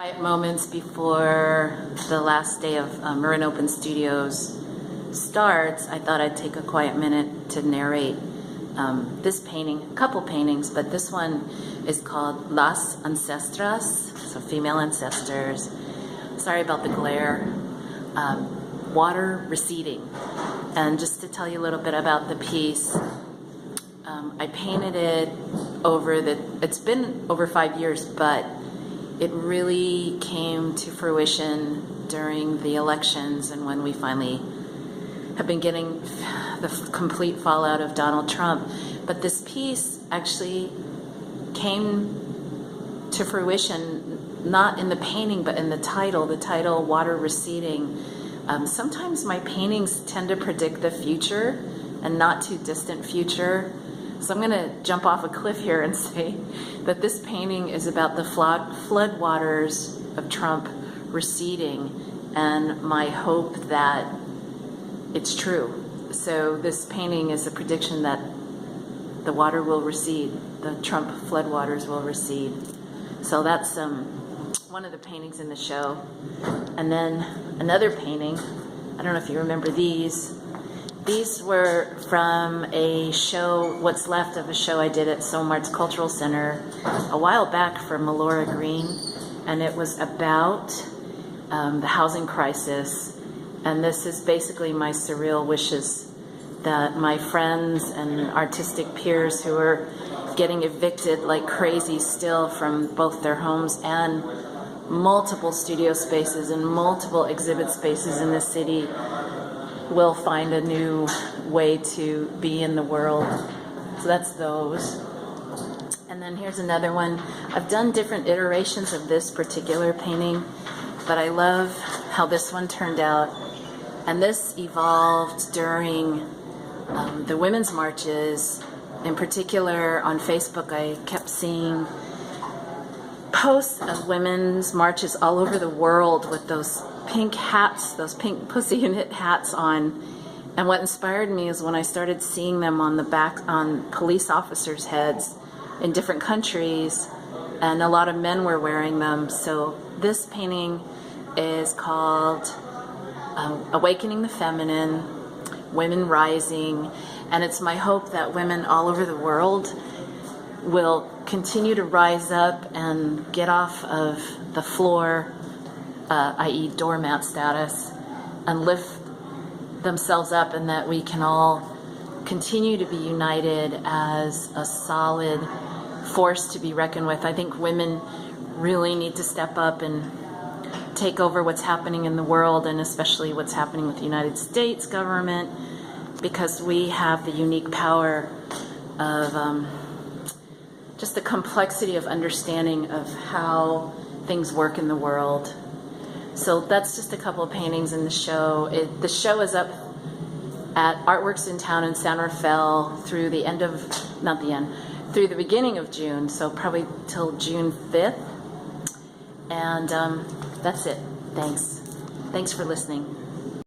Quiet moments before the last day of Marin Open Studios starts, I thought I'd take a quiet minute to narrate this painting, a couple paintings, but this one is called Las Ancestras, so female ancestors. Sorry about the glare. Water receding. And just to tell you a little bit about the piece, I painted it it's been over 5 years, but it really came to fruition during the elections and when we finally have been getting the complete fallout of Donald Trump. But this piece actually came to fruition not in the painting but in the title Water Receding. Sometimes my paintings tend to predict the future and not too distant future. So I'm going to jump off a cliff here and say that this painting is about the flood waters of Trump receding, and my hope that it's true. So this painting is a prediction that the water will recede, the Trump floodwaters will recede. So that's one of the paintings in the show. And then another painting, I don't know if you remember these. These were from a show, what's left of a show I did at Som Arts Cultural Center a while back for Melora Green, and it was about the housing crisis. And this is basically my surreal wishes that my friends and artistic peers who are getting evicted like crazy still from both their homes and multiple studio spaces and multiple exhibit spaces in the city will find a new way to be in the world. So that's those. And then here's another one. I've done different iterations of this particular painting, but I love how this one turned out. And this evolved during the women's marches. In particular, on Facebook, I kept seeing posts of women's marches all over the world with those pink hats, those pink pussy unit hats on. And what inspired me is when I started seeing them on the back on police officers' heads in different countries, and a lot of men were wearing them. So this painting is called Awakening the Feminine, Women Rising, and it's my hope that women all over the world will continue to rise up and get off of the floor, i.e. doormat status, and lift themselves up, and that we can all continue to be united as a solid force to be reckoned with. I think women really need to step up and take over what's happening in the world, and especially what's happening with the United States government, because we have the unique power of just the complexity of understanding of how things work in the world. So that's just a couple of paintings in the show. The show is up at Artworks in Town in San Rafael through the through the beginning of June, so probably till June 5th. And that's it. Thanks for listening.